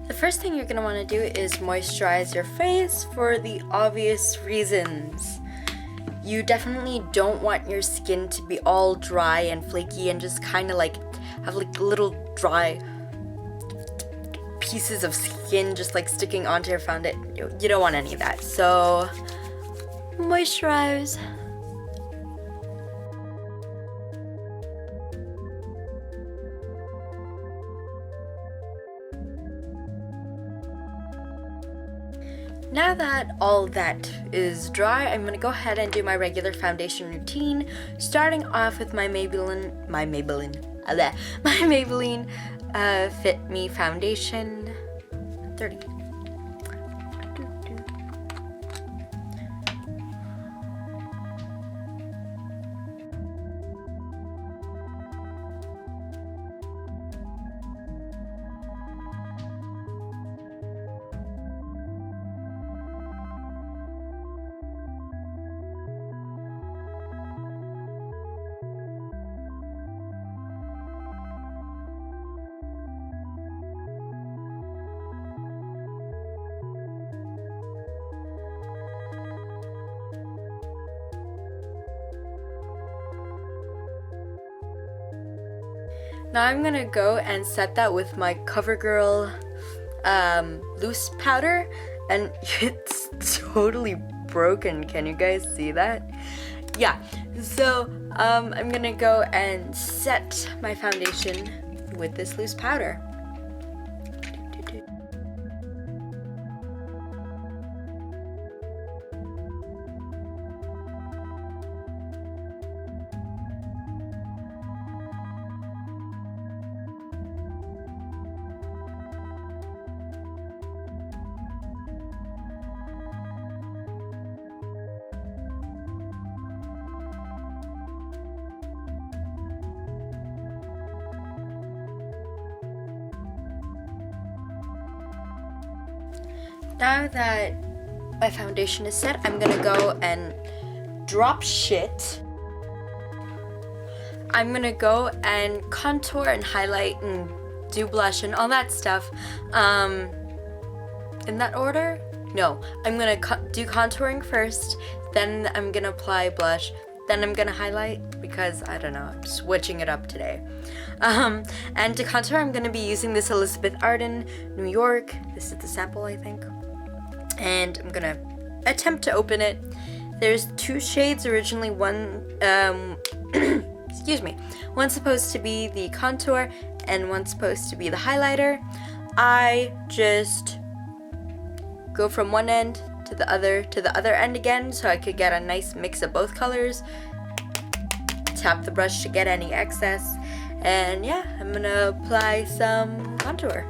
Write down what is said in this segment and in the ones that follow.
The first thing you're going to want to do is moisturize your face for the obvious reasons. You definitely don't want your skin to be all dry and flaky and just kind of like have like little dry pieces of skin just like sticking onto your foundation. You don't want any of that. So moisturize. Now that all that is dry, I'm gonna go ahead and do my regular foundation routine, starting off with my Maybelline Fit Me Foundation 30. Now I'm gonna go and set that with my CoverGirl loose powder, and it's totally broken. Can you guys see that? Yeah, so I'm gonna go and set my foundation with this loose powder. Now that my foundation is set, I'm gonna go and drop shit. I'm gonna go and contour and highlight and do blush and all that stuff. In that order? No, I'm gonna do contouring first, then I'm gonna apply blush, then I'm gonna highlight because I don't know, I'm switching it up today. And to contour, I'm gonna be using this Elizabeth Arden New York. This is the sample, I think. And I'm gonna attempt to open it. There's two shades originally. One, excuse me, one's supposed to be the contour and one's supposed to be the highlighter. I just go from one end to the other end again so I could get a nice mix of both colors. Tap the brush to get any excess, and yeah, I'm gonna apply some contour.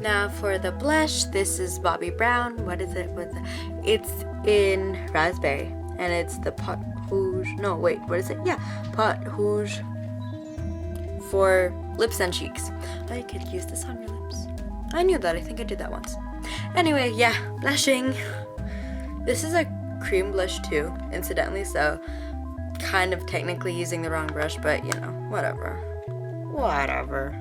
Now for the blush, this is Bobbi Brown. What is it? It's in raspberry, and it's the Pot Rouge. No, wait, what is it? Yeah, Pot Rouge for lips and cheeks. I could use this on your lips. I knew that. I think I did that once. Anyway, yeah, blushing. This is a cream blush too, incidentally, so kind of technically using the wrong brush, but you know, whatever. Whatever.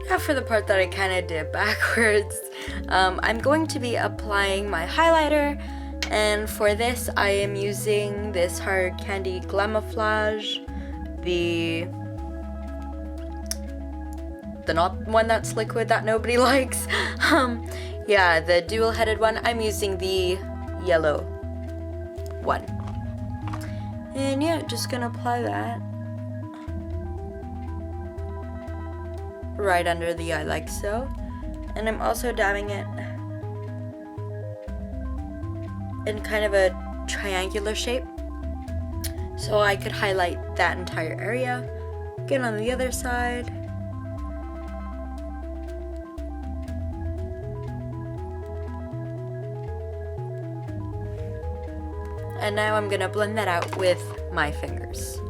Now for the part that I kind of did backwards, I'm going to be applying my highlighter, and for this I am using this Hard Candy Glamouflage, the not one that's liquid that nobody likes. Yeah, the dual-headed one. I'm using the yellow one. And yeah, just gonna apply that right under the eye like so. And I'm also dabbing it in kind of a triangular shape so I could highlight that entire area. Again on the other side. And now I'm gonna blend that out with my fingers.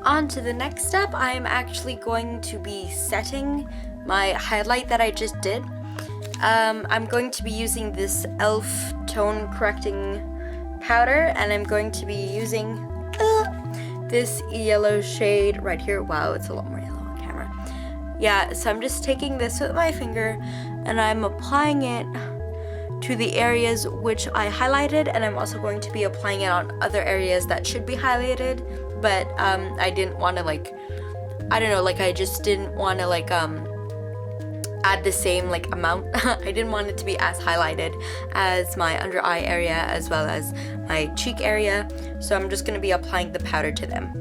On to the next step, I am actually going to be setting my highlight that I just did. I'm going to be using this e.l.f. tone correcting powder, and I'm going to be using this yellow shade right here. Wow, it's a lot more yellow on camera. Yeah, so I'm just taking this with my finger and I'm applying it to the areas which I highlighted, and I'm also going to be applying it on other areas that should be highlighted, but I didn't want to I just didn't want to add the same amount. I didn't want it to be as highlighted as my under eye area as well as my cheek area, so I'm just going to be applying the powder to them.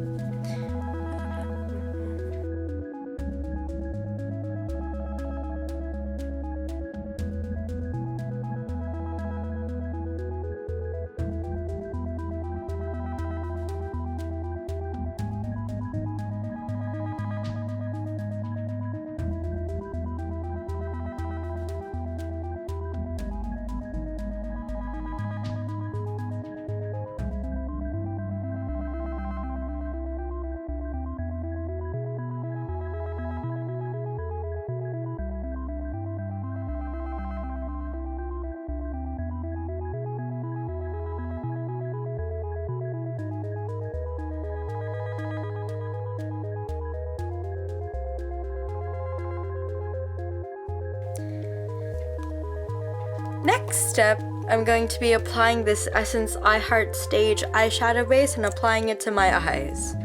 Next step, I'm going to be applying this Essence I Heart Stage eyeshadow base and applying it to my eyes.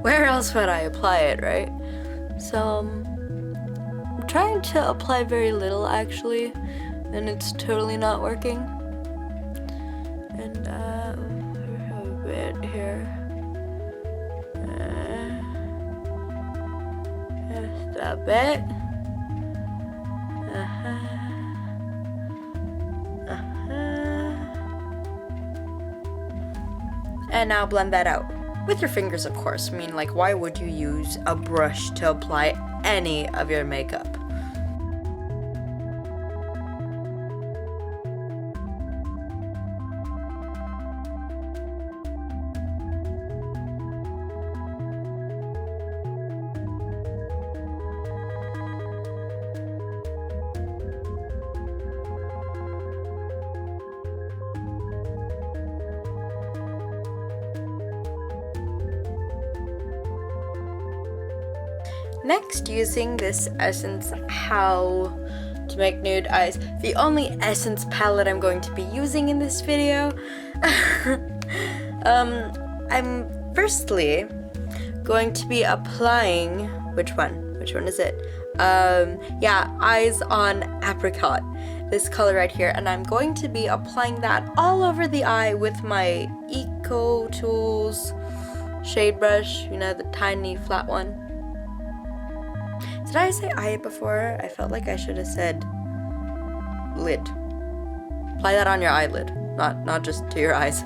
Where else would I apply it, right? So, I'm trying to apply very little actually, and it's totally not working. And a bit here. Just a bit. And now blend that out. With your fingers, of course. I mean, why would you use a brush to apply any of your makeup? Next, using this Essence How to Make Nude Eyes, the only Essence palette I'm going to be using in this video. I'm firstly going to be applying, which one is it? Yeah, Eyes on Apricot, this color right here, and I'm going to be applying that all over the eye with my Eco Tools shade brush, the tiny flat one. Did I say eye before? I felt like I should have said lid. Apply that on your eyelid, not just to your eyes.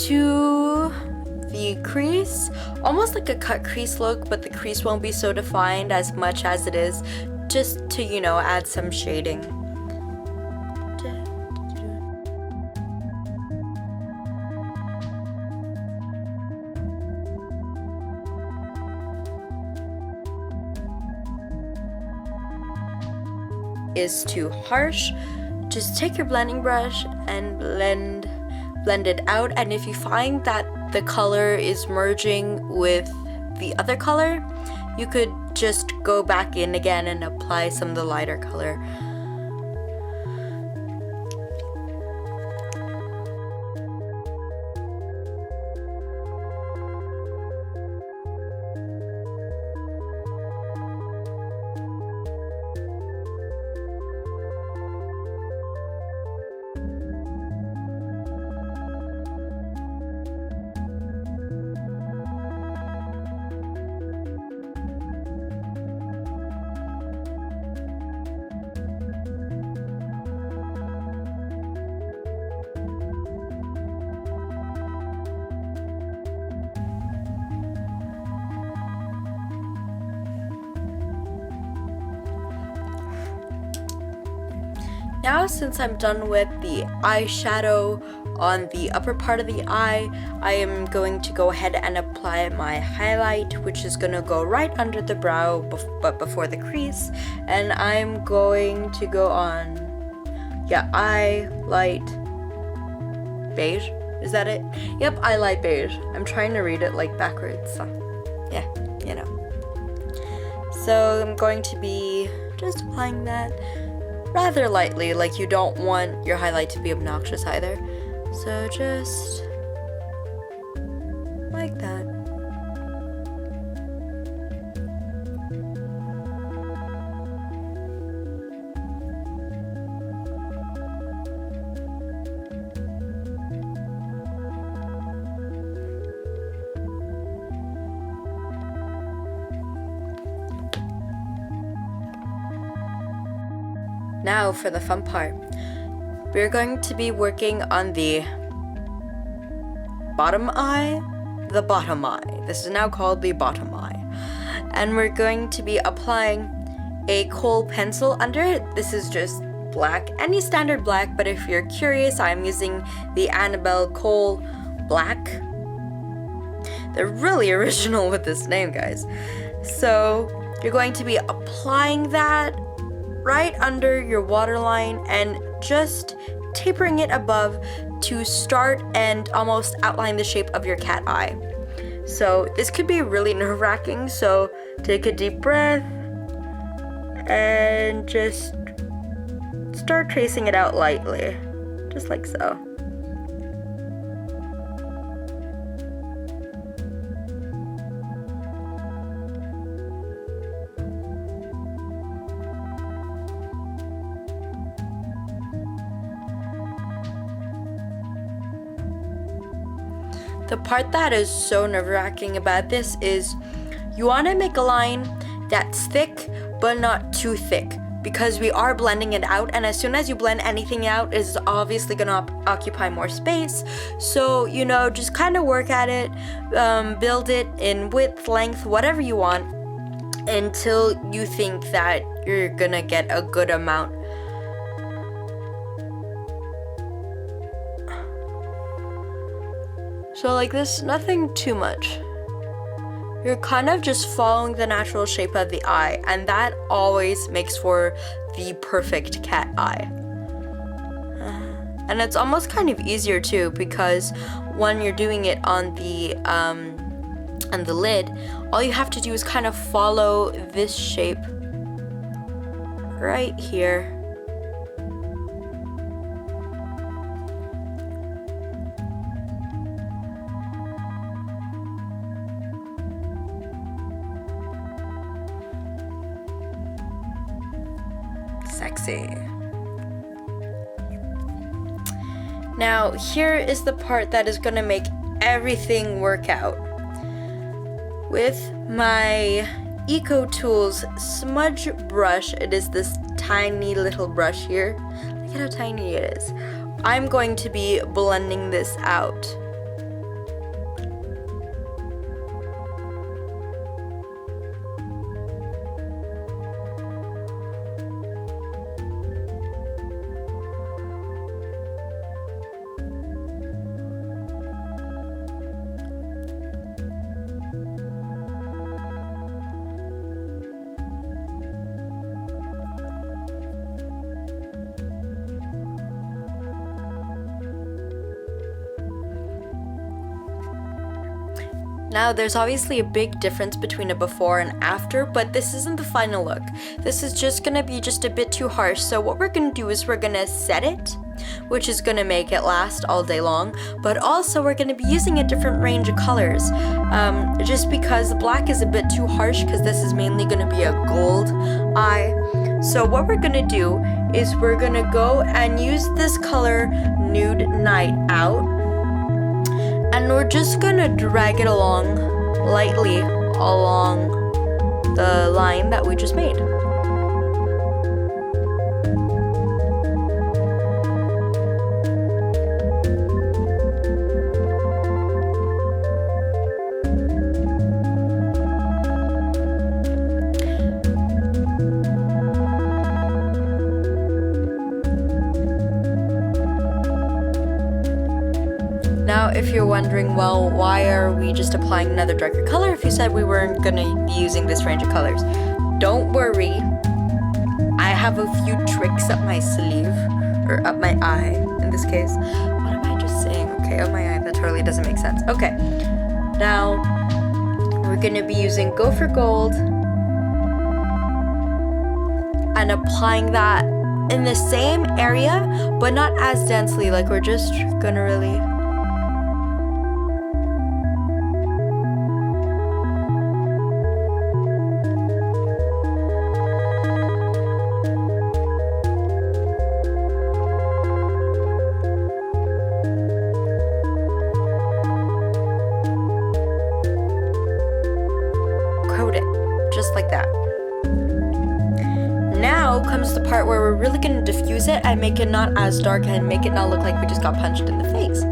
to the crease, almost like a cut crease look, but the crease won't be so defined as much as it is, just to, you know, add some shading. Is too harsh, just take your blending brush and blend it out, and if you find that the color is merging with the other color, you could just go back in again and apply some of the lighter color. Now, since I'm done with the eyeshadow on the upper part of the eye, I am going to go ahead and apply my highlight, which is going to go right under the brow but before the crease. And I'm going to go on, eye light beige. Is that it? Yep, eye light beige. I'm trying to read it like backwards, so yeah, you know. So I'm going to be just applying that rather lightly, like you don't want your highlight to be obnoxious either. So just like that. Now for the fun part. We're going to be working on the bottom eye. The bottom eye. This is now called the bottom eye. And we're going to be applying a kohl pencil under it. This is just black, any standard black, but if you're curious, I'm using the Annabelle Kohl Black. They're really original with this name, guys. So you're going to be applying that right under your waterline and just tapering it above to start and almost outline the shape of your cat eye. So this could be really nerve-wracking, so take a deep breath and just start tracing it out lightly, just like so. The part that is so nerve-wracking about this is you want to make a line that's thick but not too thick, because we are blending it out, and as soon as you blend anything out, it's obviously going to occupy more space. So, you know, just kind of work at it, build it in width, length, whatever you want, until you think that you're going to get a good amount. So like this, nothing too much. You're kind of just following the natural shape of the eye, and that always makes for the perfect cat eye. And it's almost kind of easier too, because when you're doing it on the lid, all you have to do is kind of follow this shape right here. Sexy. Now here is the part that is going to make everything work out. With my Eco Tools smudge brush, it is this tiny little brush here. Look at how tiny it is. I'm going to be blending this out. Now, there's obviously a big difference between a before and after, but this isn't the final look. This is just gonna be just a bit too harsh, so what we're gonna do is we're gonna set it, which is gonna make it last all day long, but also we're gonna be using a different range of colors, just because the black is a bit too harsh, because this is mainly gonna be a gold eye. So what we're gonna do is we're gonna go and use this color Nude Night Out, and we're just gonna drag it along lightly along the line that we just made. Now, if you're wondering, well, why are we just applying another darker color if you said we weren't gonna be using this range of colors? Don't worry, I have a few tricks up my sleeve, or up my eye, in this case. What am I just saying? Okay, up my eye, that totally doesn't make sense. Okay, now, we're gonna be using Go for Gold, and applying that in the same area, but not as densely, like we're just gonna really... just like that. Now comes the part where we're really going to diffuse it and make it not as dark and make it not look like we just got punched in the face.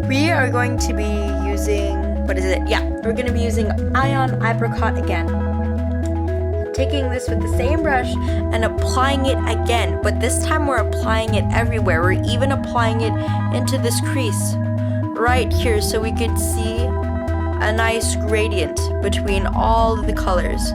We are going to be using, what is it? Yeah, we're going to be using Ion Apricot again. Taking this with the same brush and applying it again, but this time we're applying it everywhere. We're even applying it into this crease right here so we could see a nice gradient between all of the colors.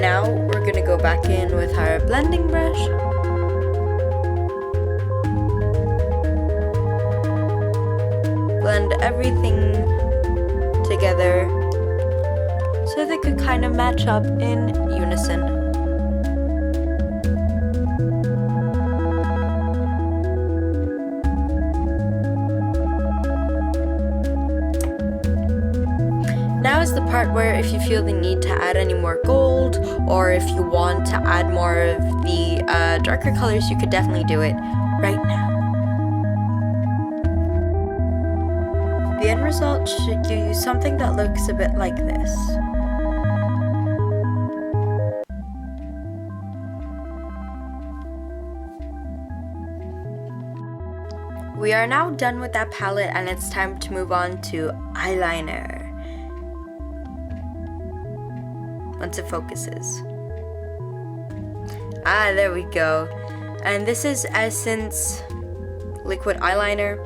Now we're gonna go back in with our blending brush. Blend everything together so they could kind of match up in unison. Now is the part where if you feel the need to add any more gold, or if you want to add more of the darker colors, you could definitely do it right now. The end result should give you something that looks a bit like this. We are now done with that palette and it's time to move on to eyeliner. Once it focuses. Ah, there we go. And this is Essence liquid eyeliner.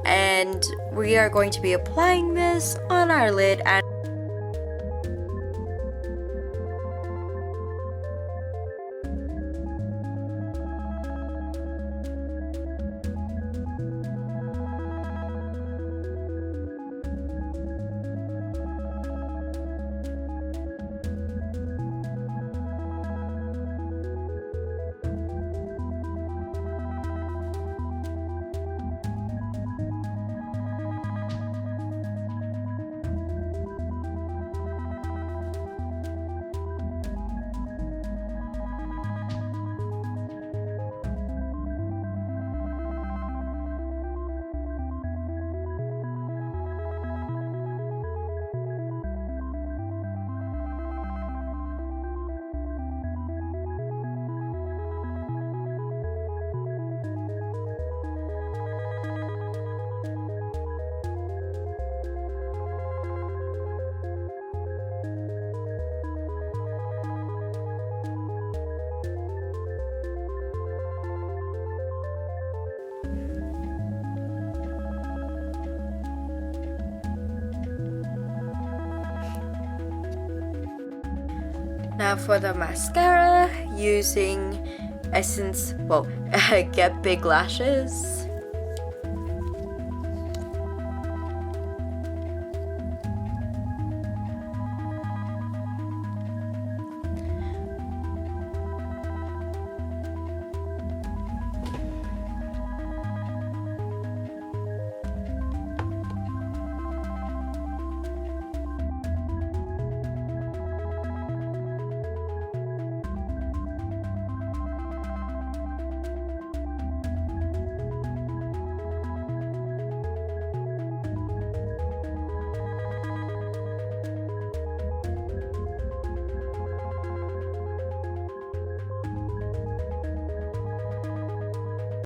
And we are going to be applying this on our lid and Now for the mascara, using Essence, Get Big Lashes.